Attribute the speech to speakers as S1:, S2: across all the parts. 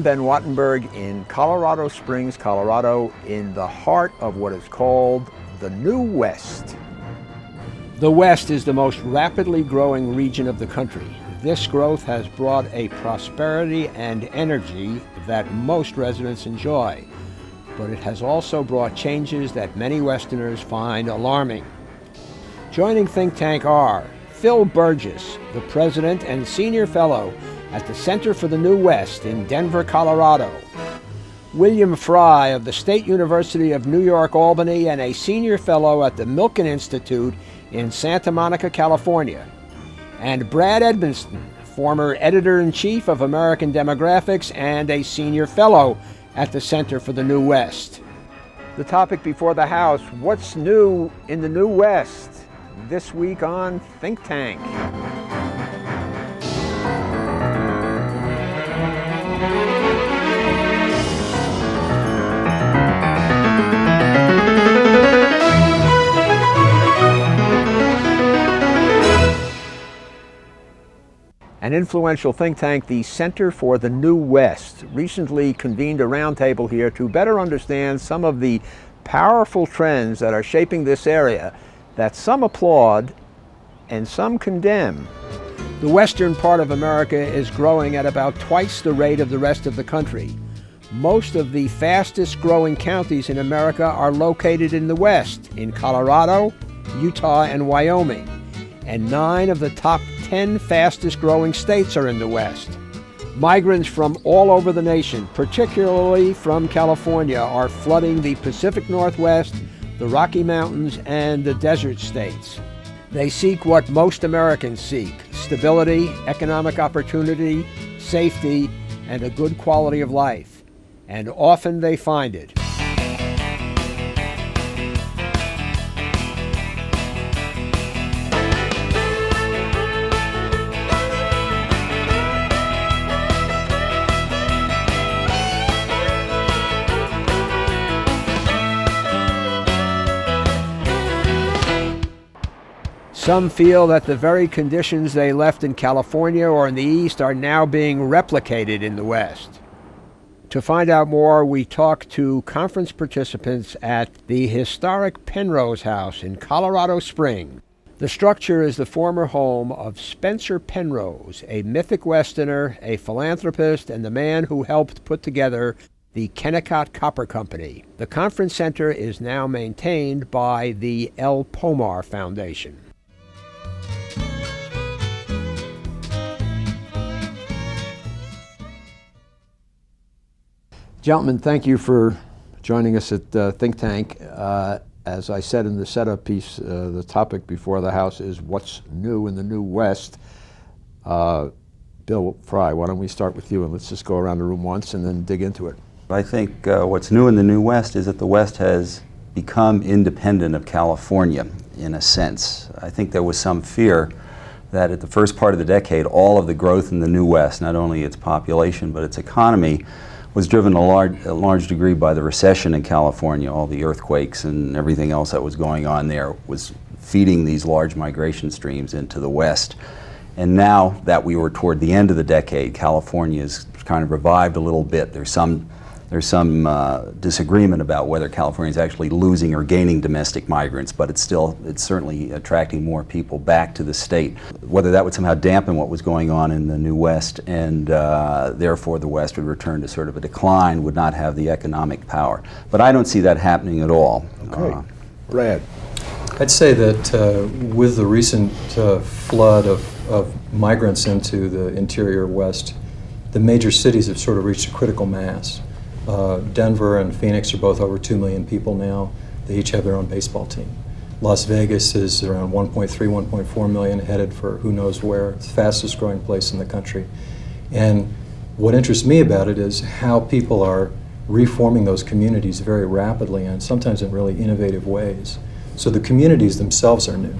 S1: I'm Ben Wattenberg in Colorado Springs, Colorado, in the heart of what is called the New West. The West is the most rapidly growing region of the country. This growth has brought a prosperity and energy that most residents enjoy, but it has also brought changes that many Westerners find alarming. Joining Think Tank are Phil Burgess, the President and Senior Fellow at the Center for the New West in Denver, Colorado; William Frey of the State University of New York, Albany, and a Senior Fellow at the Milken Institute in Santa Monica, California; and Brad Edmondson, former Editor-in-Chief of American Demographics and a Senior Fellow at the Center for the New West. The topic before the House: what's new in the New West? This week on Think Tank. An influential think tank, the Center for the New West, recently convened a roundtable here to better understand some of the powerful trends that are shaping this area that some applaud and some condemn. The western part of America is growing at about twice the rate of the rest of the country. Most of the fastest growing counties in America are located in the West, in Colorado, Utah, and Wyoming. And 9 of the top 10 fastest growing states are in the West. Migrants from all over the nation, particularly from California, are flooding the Pacific Northwest, the Rocky Mountains, and the desert states. They seek what most Americans seek: stability, economic opportunity, safety, and a good quality of life. And often they find it. Some feel that the very conditions they left in California or in the East are now being replicated in the West. To find out more, we talked to conference participants at the historic Penrose House in Colorado Springs. The structure is the former home of Spencer Penrose, a mythic Westerner, a philanthropist, and the man who helped put together the Kennecott Copper Company. The conference center is now maintained by the El Pomar Foundation. Gentlemen, thank you for joining us at Think Tank. As I said in the setup piece, the topic before the House is what's new in the New West. Bill Frey, why don't we start with you, and let's just go around the room once and then dig into it.
S2: I think what's new in the New West is that the West has become independent of California, in a sense. I think there was some fear that at the first part of the decade, all of the growth in the New West, not only its population but its economy, was driven a large degree by the recession in California. All the earthquakes and everything else that was going on there was feeding these large migration streams into the West. And now that we were toward the end of the decade, California has kind of revived a little bit. There's some disagreement about whether California is actually losing or gaining domestic migrants, but it's certainly attracting more people back to the state. Whether that would somehow dampen what was going on in the New West and therefore the West would return to sort of a decline, would not have the economic power. But I don't see that happening at all.
S1: Okay. Brad.
S3: I'd say that with the recent flood of migrants into the interior West, the major cities have sort of reached a critical mass. Denver and Phoenix are both over 2 million people now. They each have their own baseball team. Las Vegas is around 1.3, 1.4 million, headed for who knows where. It's the fastest growing place in the country. And what interests me about it is how people are reforming those communities very rapidly and sometimes in really innovative ways. So the communities themselves are new.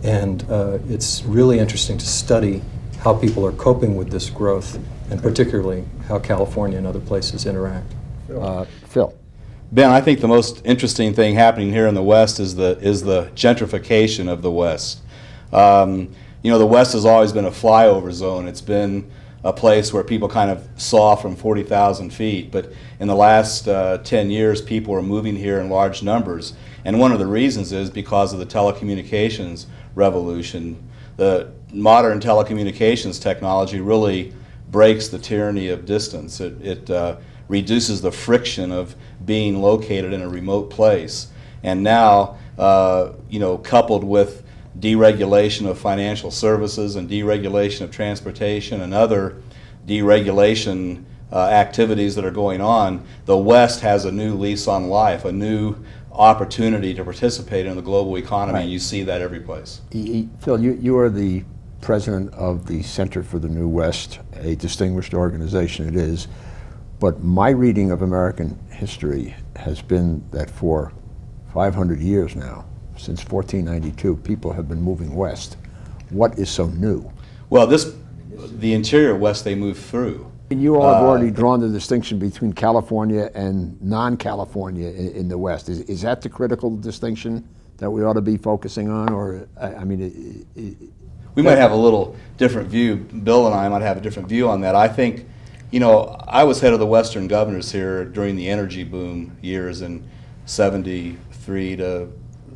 S3: And it's really interesting to study how people are coping with this growth, and particularly how California and other places interact.
S1: Phil.
S4: Ben, I think the most interesting thing happening here in the West is the gentrification of the West. The West has always been a flyover zone. It's been a place where people kind of saw from 40,000 feet. But in the last 10 years, people are moving here in large numbers. And one of the reasons is because of the telecommunications revolution. The modern telecommunications technology really breaks the tyranny of distance. It reduces the friction of being located in a remote place. And now, coupled with deregulation of financial services and deregulation of transportation and other deregulation activities that are going on, the West has a new lease on life, a new opportunity to participate in the global economy,
S1: Right.
S4: and you see that every place.
S1: Phil, you are the president of the Center for the New West, a distinguished organization it is, but my reading of American history has been that for 500 years now, since 1492, people have been moving west. What is so new?
S4: Well, the interior West they move through.
S1: And you all have already drawn the distinction between California and non-California in the West. Is that the critical distinction that we ought to be focusing on? Or,
S4: We might have a little different view. Bill and I might have a different view on that. I think, I was head of the Western governors here during the energy boom years in 73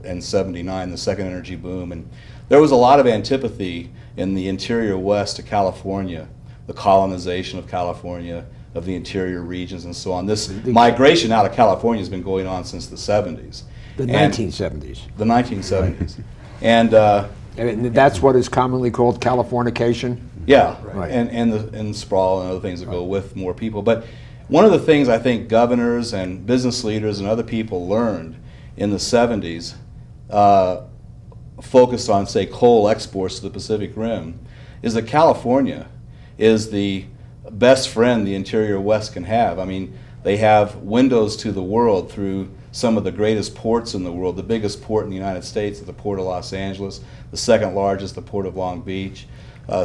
S4: and 79, the second energy boom. And there was a lot of antipathy in the interior West to California, the colonization of California, of the interior regions and so on. This migration out of California has been going on since the 70s.
S1: the 1970s.
S4: The 1970s. And
S1: that's what is commonly called Californication?
S4: yeah,
S1: Right.
S4: and sprawl and other things that go with more people. But one of the things I think governors and business leaders and other people learned in the 70s, focused on, say, coal exports to the Pacific Rim, is that California is the best friend the interior West can have. I mean, they have windows to the world through some of the greatest ports in the world. The biggest port in the United States is the Port of Los Angeles, the second largest, the Port of Long Beach,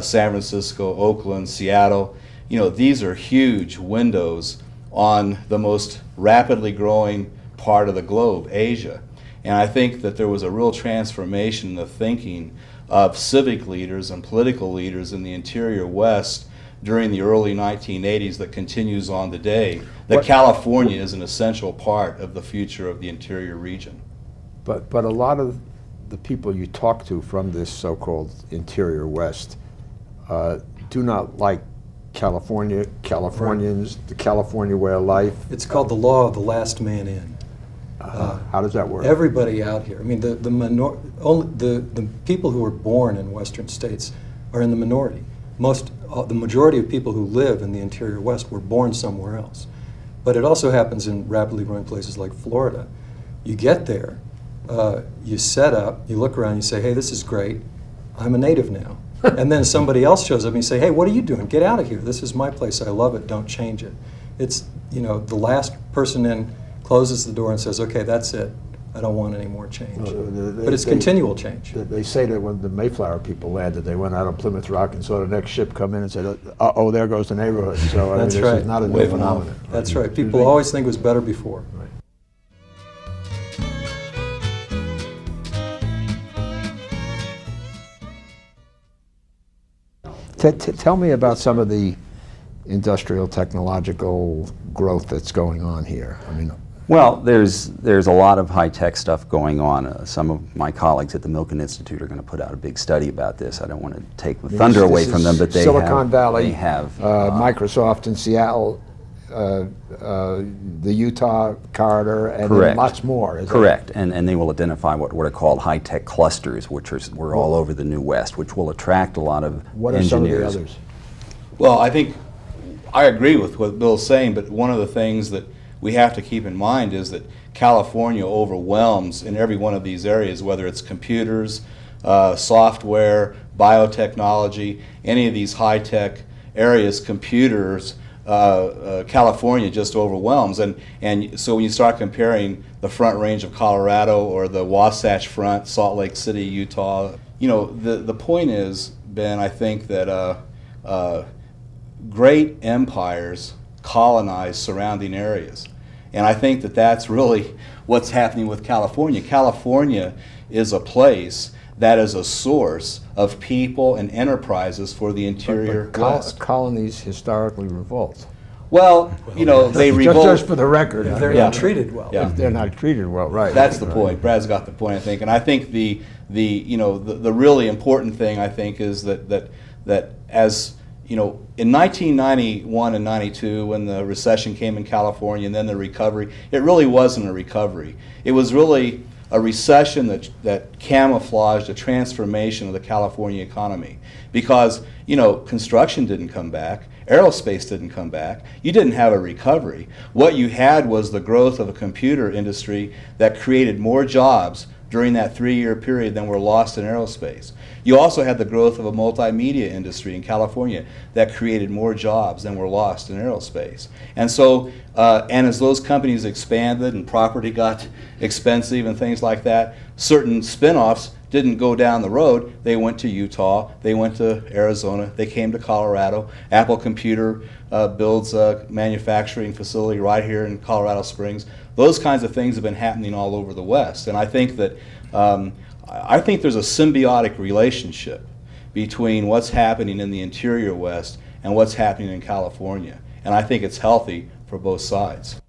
S4: San Francisco, Oakland, Seattle. These are huge windows on the most rapidly growing part of the globe, Asia. And I think that there was a real transformation in the thinking of civic leaders and political leaders in the interior West during the early 1980s that continues on today, that California is an essential part of the future of the interior region.
S1: But a lot of the people you talk to from this so-called interior West do not like Californians, the California way of life.
S3: It's called the law of the last man in.
S1: How does that work?
S3: Everybody out here. I mean, the people who are born in Western states are in the minority. The majority of people who live in the interior West were born somewhere else. But it also happens in rapidly growing places like Florida. You get there, you set up, you look around, you say, hey, this is great. I'm a native now. And then somebody else shows up and you say, hey, what are you doing? Get out of here. This is my place. I love it. Don't change it. It's, the last person in closes the door and says, okay, that's it. I don't want any more change. But it's continual change.
S1: They say that when the Mayflower people landed, they went out on Plymouth Rock and saw the next ship come in and said, uh-oh, there goes the neighborhood. So
S3: That's
S1: this
S3: right.
S1: is not a new phenomenon.
S3: That's right. People always think it was better before.
S1: Tell me about some of the industrial technological growth that's going on here.
S2: Well, there's a lot of high-tech stuff going on. Some of my colleagues at the Milken Institute are going to put out a big study about this. I don't want to take the thunder away from them, but they
S1: Silicon Valley,
S2: they have
S1: Microsoft in Seattle, the Utah corridor, and then lots more.
S2: Correct, and they will identify what are called high-tech clusters, which were all over the New West, which will attract a lot of
S1: What are
S2: engineers.
S1: some of the others?
S4: Well, I think I agree with what Bill's saying, but one of the things that we have to keep in mind is that California overwhelms in every one of these areas, whether it's computers, software, biotechnology, any of these high-tech areas, computers, California just overwhelms. And so when you start comparing the Front Range of Colorado or the Wasatch Front, Salt Lake City, Utah, the point is, Ben, I think that great empires colonize surrounding areas. And I think that that's really what's happening with California. California is a place that is a source of people and enterprises for the interior West.
S1: Colonies historically revolt.
S4: Well, you know, they revolt.
S1: Just for the record.
S3: If they're
S4: Yeah.
S3: not treated well.
S4: Yeah.
S1: If they're not treated well, right.
S4: That's the
S1: Right.
S4: point. Brad's got the point, I think. And I think the really important thing, I think, is that as, you know, in 1991 and 92, when the recession came in California and then the recovery, it really wasn't a recovery. It was really a recession that camouflaged a transformation of the California economy. Because, you know, construction didn't come back, aerospace didn't come back, you didn't have a recovery. What you had was the growth of a computer industry that created more jobs during that 3-year period than were lost in aerospace. You also had the growth of a multimedia industry in California that created more jobs than were lost in aerospace. And so, and as those companies expanded and property got expensive and things like that, certain spin-offs didn't go down the road. They went to Utah, they went to Arizona, they came to Colorado. Apple Computer builds a manufacturing facility right here in Colorado Springs. Those kinds of things have been happening all over the West. And I think that I think there's a symbiotic relationship between what's happening in the interior West and what's happening in California. And I think it's healthy for both sides.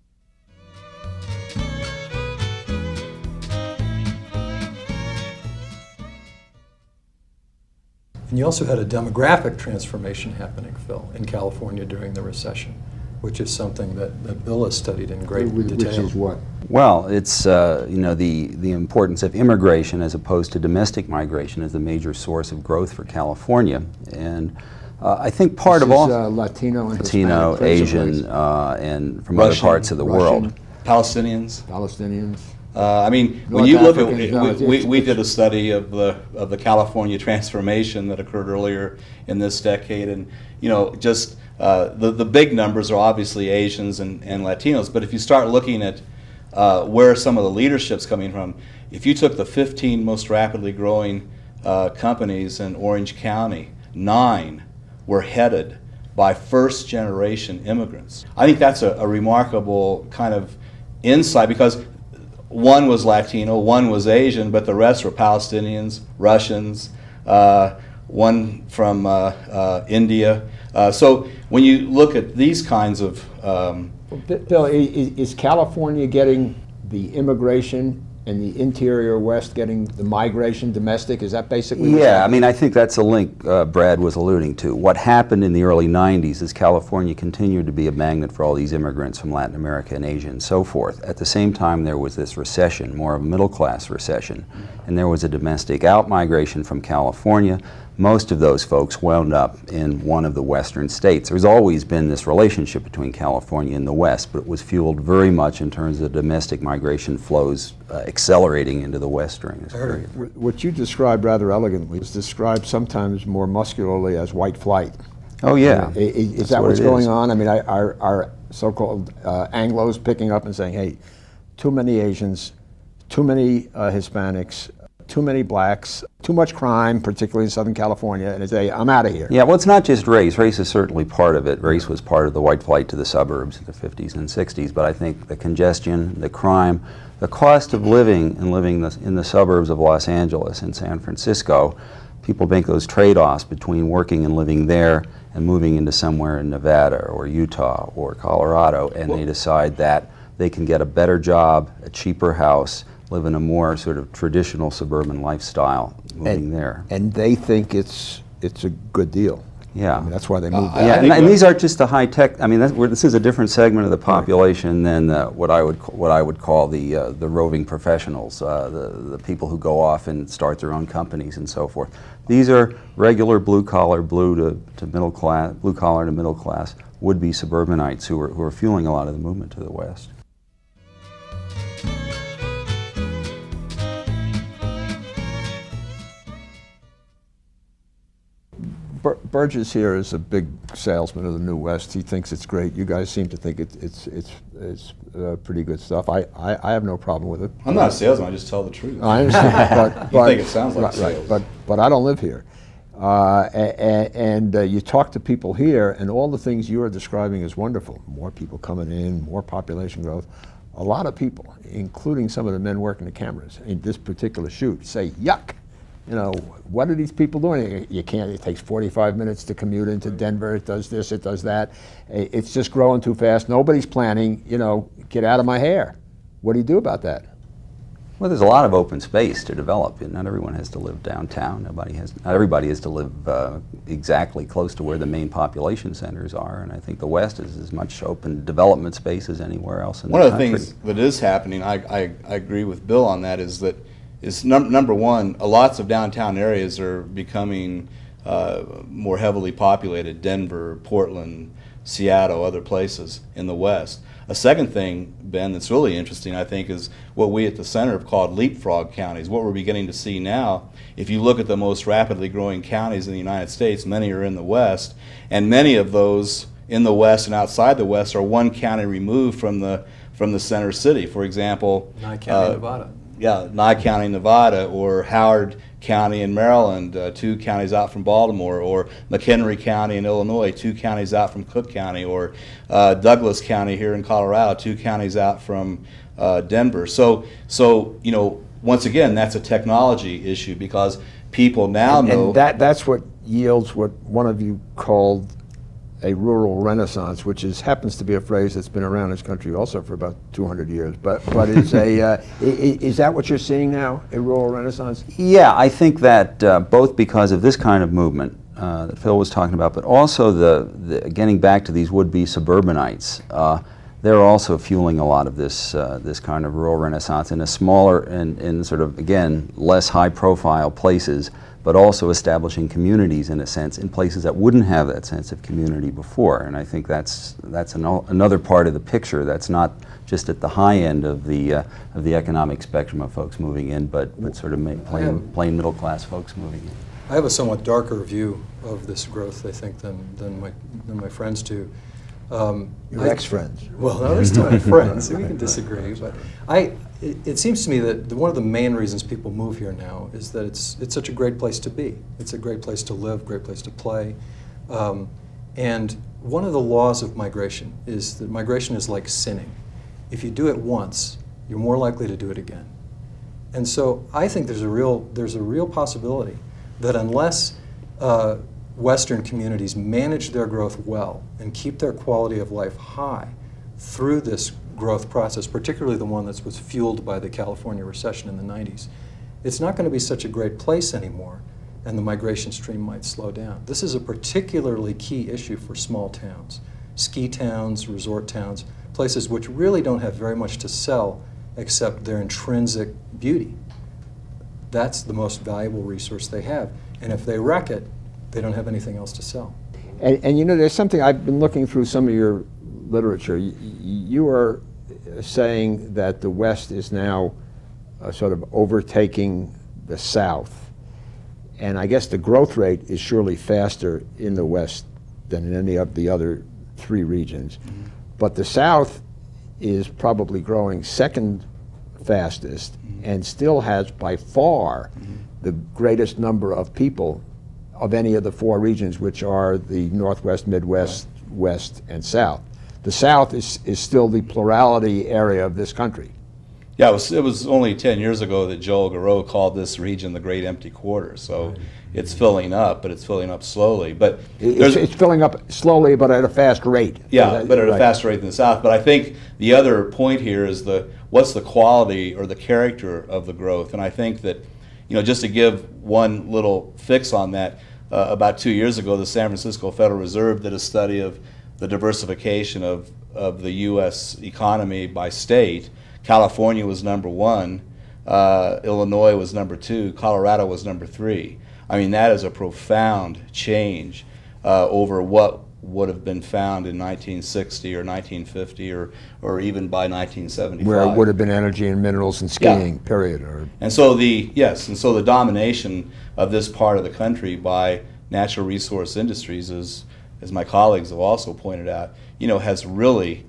S3: And you also had a demographic transformation happening, Phil, in California during the recession, which is something that Bill has studied in great detail.
S1: Which is what?
S2: Well, it's you know, the importance of immigration as opposed to domestic migration is the major source of growth for California, and I think part of all
S1: Latino, and
S2: Latino,
S1: Hispanic,
S2: Asian, and from
S4: Russian,
S2: other parts of the world.
S4: Palestinians.
S1: Palestinians.
S4: I mean, when
S1: North
S4: you look
S1: Africans, no,
S4: at, we did a study of the California transformation that occurred earlier in this decade, and you know, just the big numbers are obviously Asians and Latinos. But if you start looking at where some of the leadership's coming from, if you took the 15 most rapidly growing companies in Orange County, 9 were headed by first-generation immigrants. I think that's a remarkable kind of insight, because one was Latino, one was Asian, but the rest were Palestinians, Russians, one from India. So when you look at these kinds of...
S1: Bill, is California getting the immigration and the interior West getting the migration domestic? Is that basically what's
S2: Yeah, I
S1: happening?
S2: mean, I think that's a link Brad was alluding to. What happened in the early 90s is California continued to be a magnet for all these immigrants from Latin America and Asia and so forth. At the same time, there was this recession, more of a middle-class recession, and there was a domestic out-migration from California. Most of those folks wound up in one of the western states. There's always been this relationship between California and the West, but it was fueled very much in terms of domestic migration flows accelerating into the West during this period.
S1: What you described rather elegantly is described sometimes more muscularly as white flight.
S2: Oh, yeah.
S1: Is that
S2: what
S1: what's
S2: it
S1: going
S2: is.
S1: on? I mean, are so-called Anglos picking up and saying, hey, too many Asians, too many Hispanics, too many blacks, too much crime, particularly in Southern California, and they say, I'm out of here.
S2: Yeah, well, it's not just race. Race is certainly part of it. Race was part of the white flight to the suburbs in the 50s and 60s, but I think the congestion, the crime, the cost of living and living in the suburbs of Los Angeles and San Francisco, people make those trade-offs between working and living there and moving into somewhere in Nevada or Utah or Colorado, and they decide that they can get a better job, a cheaper house, live in a more sort of traditional suburban lifestyle moving there.
S1: And they think it's a good deal.
S2: Yeah.
S1: I mean, that's why they moved
S2: Yeah,
S1: there.
S2: and these are just the high tech. I mean, this is a different segment of the population than what I would call the roving professionals, the people who go off and start their own companies and so forth. These are regular blue collar, blue to middle class, blue collar to middle class would-be suburbanites who are fueling a lot of the movement to the West.
S1: Burgess here is a big salesman of the New West. He thinks it's great. You guys seem to think it's pretty good stuff. I have no problem with it.
S4: I'm not a salesman, I just tell the truth.
S1: I understand, but
S4: You think it sounds like
S1: right,
S4: sales.
S1: but I don't live here, and you talk to people here, and all the things you are describing is wonderful. More people coming in, more population growth. A lot of people, including some of the men working the cameras in this particular shoot, say yuck. You know, what are these people doing? You can't, it takes 45 minutes to commute into Denver, it does this, it does that. It's just growing too fast. Nobody's planning, you know, get out of my hair. What do you do about that?
S2: Well, there's a lot of open space to develop. Not everyone has to live downtown. Not everybody has to live exactly close to where the main population centers are. And I think the West is as much open development space as anywhere else in the country.
S4: One of the things that is happening, I agree with Bill on that, is that number one, lots of downtown areas are becoming more heavily populated. Denver, Portland, Seattle, other places in the West. A second thing, Ben, that's really interesting, I think, is what we at the center have called leapfrog counties. What we're beginning to see now, if you look at the most rapidly growing counties in the United States, many are in the West, and many of those in the West and outside the West are one county removed from the center city. For example,
S3: Nye County, Nevada.
S4: Yeah, Nye County, Nevada, or Howard County in Maryland, 2 counties out from Baltimore, or McHenry County in Illinois, 2 counties out from Cook County, or Douglas County here in Colorado, 2 counties out from Denver. So you know, once again, that's a technology issue because people now know.
S1: And that's what yields what one of you called a rural renaissance, which happens to be a phrase that's been around this country also for about 200 years. But is is that what you're seeing now, a rural renaissance?
S2: Yeah, I think that both because of this kind of movement that Phil was talking about, but also the getting back to these would-be suburbanites, they're also fueling a lot of this this kind of rural renaissance in a smaller and sort of, again, less high-profile places, but also establishing communities, in a sense, in places that wouldn't have that sense of community before. And I think that's another part of the picture that's not just at the high end of the economic spectrum of folks moving in, but sort of plain middle-class folks moving in.
S3: I have a somewhat darker view of this growth, I think, than my friends do.
S1: Your ex-friends.
S3: Well, no, they're still my friends. We can disagree, but it seems to me that one of the main reasons people move here now is that it's such a great place to be. It's a great place to live, great place to play, and one of the laws of migration is that migration is like sinning. If you do it once, you're more likely to do it again. And so I think there's a real possibility that unless Western communities manage their growth well and keep their quality of life high through this growth process, particularly the one that was fueled by the California recession in the 90s, it's not going to be such a great place anymore, and the migration stream might slow down. This is a particularly key issue for small towns, ski towns, resort towns, places which really don't have very much to sell except their intrinsic beauty. That's the most valuable resource they have, and if they wreck it, they don't have anything else to sell.
S1: And you know, there's something, I've been looking through some of your literature. You are saying that the West is now sort of overtaking the South. And I guess the growth rate is surely faster in the West than in any of the other 3 regions. Mm-hmm. But the South is probably growing second fastest, mm-hmm. and still has by far mm-hmm. the greatest number of people of any of the 4 regions, which are the Northwest, Midwest, right. West, and South. The South is still the plurality area of this country.
S4: Yeah, it was only 10 years ago that Joel Garreau called this region the Great Empty Quarter. So right. It's filling up, but it's filling up slowly. But
S1: it's filling up slowly, but at a fast rate.
S4: Yeah, but at a faster rate than the South. But I think the other point here is what's the quality or the character of the growth. And I think that, you know, just to give one little fix on that, about 2 years ago, the San Francisco Federal Reserve did a study of the diversification of the U.S. economy by state. California was number 1, Illinois was number 2, Colorado was number 3. I mean, that is a profound change over what would have been found in 1960 or 1950 or even by 1975.
S1: Where it would have been energy and minerals and skiing, yeah. Period.
S4: And so the domination of this part of the country by natural resource industries is, as my colleagues have also pointed out, you know, has really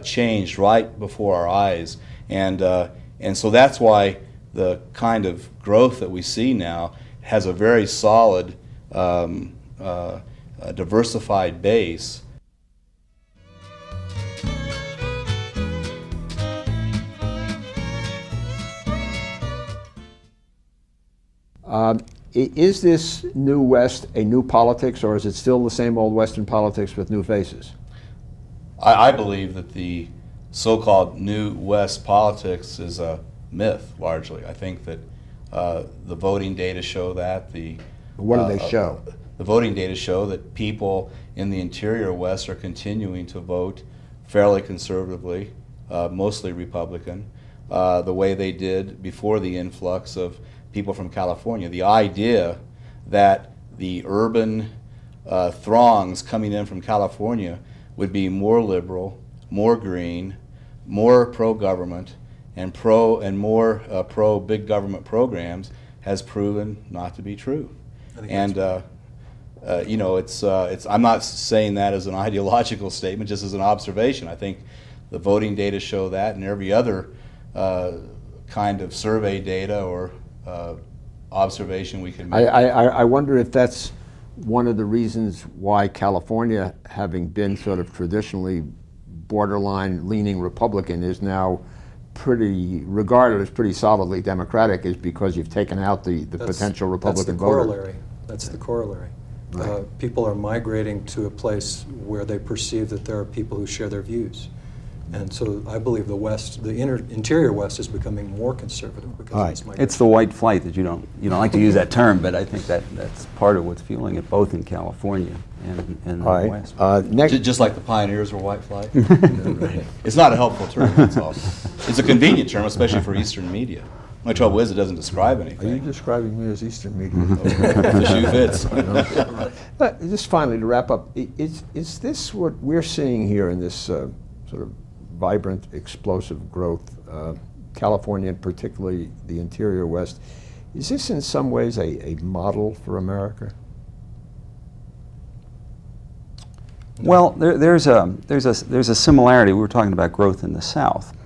S4: changed right before our eyes. And so that's why the kind of growth that we see now has a very solid diversified base.
S1: Is this new West a new politics, or is it still the same old Western politics with new faces?
S4: I believe that the so-called New West politics is a myth, largely. I think that the voting data show that.
S1: What do they show?
S4: The voting data show that people in the interior West are continuing to vote fairly conservatively, mostly Republican, the way they did before the influx of people from California. The idea that the urban throngs coming in from California would be more liberal, more green, more pro-government, and more pro-big government programs has proven not to be true. And you know, it's I'm not saying that as an ideological statement, just as an observation. I think the voting data show that, and every other kind of survey data or observation we can make.
S1: I wonder if that's one of the reasons why California, having been sort of traditionally borderline leaning Republican, is now regarded as pretty solidly Democratic, is because you've taken out the potential Republican voter.
S3: That's the corollary.
S1: Right.
S3: People are migrating to a place where they perceive that there are people who share their views. And so I believe the West, the interior West, is becoming more conservative because of this migration.
S2: It's the white flight that you don't like to use that term, but I think that's part of what's fueling it, both in California and the West.
S4: Just like the pioneers were white flight. It's not a helpful term. That's all. It's a convenient term, especially for Eastern media. My trouble is it doesn't describe anything.
S1: Are you describing me as Eastern media?
S4: The shoe fits.
S1: But just finally, to wrap up, is this what we're seeing here in this sort of vibrant, explosive growth, California and particularly the interior West, is this in some ways a model for America?
S2: Well, there's a similarity. We were talking about growth in the South,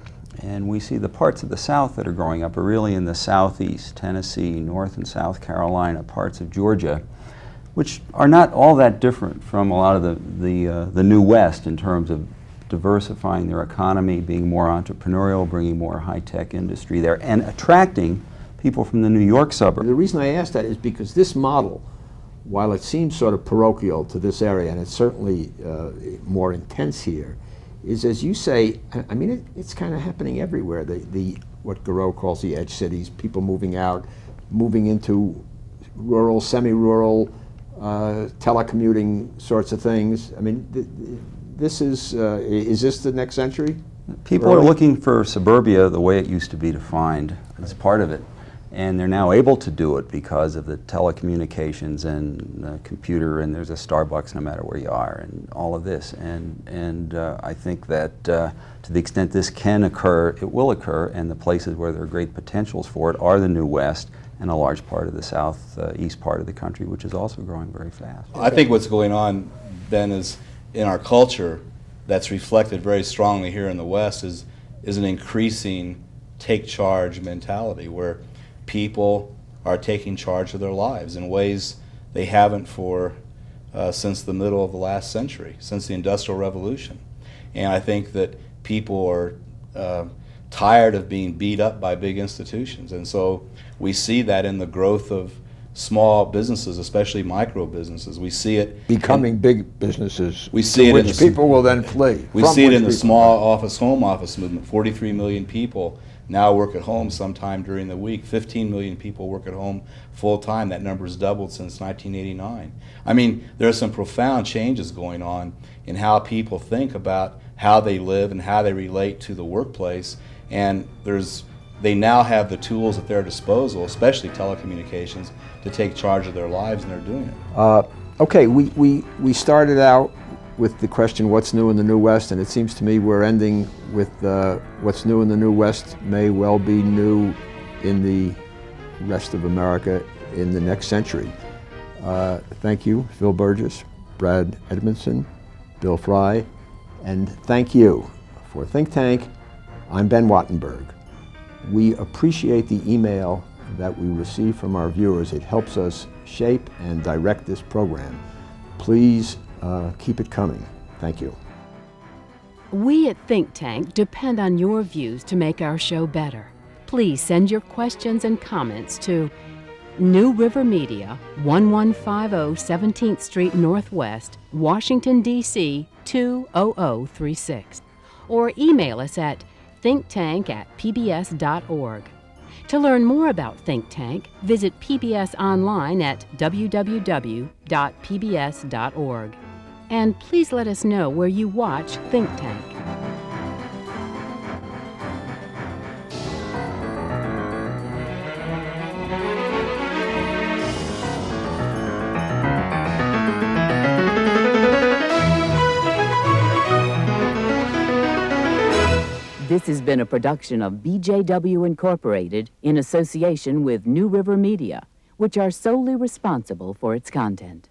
S2: and we see the parts of the South that are growing up are really in the Southeast, Tennessee, North and South Carolina, parts of Georgia, which are not all that different from a lot of the New West in terms of diversifying their economy, being more entrepreneurial, bringing more high-tech industry there, and attracting people from the New York suburbs.
S1: The reason I ask that is because this model, while it seems sort of parochial to this area, and it's certainly more intense here, is, as you say, I mean, it's kind of happening everywhere. What Garreau calls the edge cities, people moving out, moving into rural, semi-rural, telecommuting sorts of things. I mean, this is this the next century?
S2: People are looking for suburbia the way it used to be defined as part of it. And they're now able to do it because of the telecommunications and the computer, and there's a Starbucks no matter where you are, and all of this. And I think that to the extent this can occur, it will occur, and the places where there are great potentials for it are the New West and a large part of the southeast part of the country, which is also growing very fast.
S4: I think what's going on, Ben, is in our culture that's reflected very strongly here in the West is an increasing take charge mentality where people are taking charge of their lives in ways they haven't since the middle of the last century, since the Industrial Revolution. And I think that people are tired of being beat up by big institutions. And so we see that in the growth of small businesses, especially micro businesses. We see it
S1: becoming big businesses.
S4: We see it
S1: which people will then flee.
S4: We see it in the small office, home office movement. 43 million people now work at home sometime during the week. 15 million people work at home full time. That number's doubled since 1989. I mean, there are some profound changes going on in how people think about how they live and how they relate to the workplace. And they now have the tools at their disposal, especially telecommunications, to take charge of their lives, and they're doing it.
S1: Okay, we started out with the question, what's new in the New West, and it seems to me we're ending with what's new in the New West may well be new in the rest of America in the next century. Thank you, Phil Burgess, Brad Edmondson, Bill Frey, and thank you. For Think Tank, I'm Ben Wattenberg. We appreciate the email that we receive from our viewers. It helps us shape and direct this program. Please keep it coming. Thank you.
S5: We at Think Tank depend on your views to make our show better. Please send your questions and comments to New River Media, 1150 17th Street Northwest, Washington, D.C. 20036. Or email us at thinktank@pbs.org. To learn more about Think Tank, visit PBS online at www.pbs.org. And please let us know where you watch Think Tank.
S6: This has been a production of BJW Incorporated in association with New River Media, which are solely responsible for its content.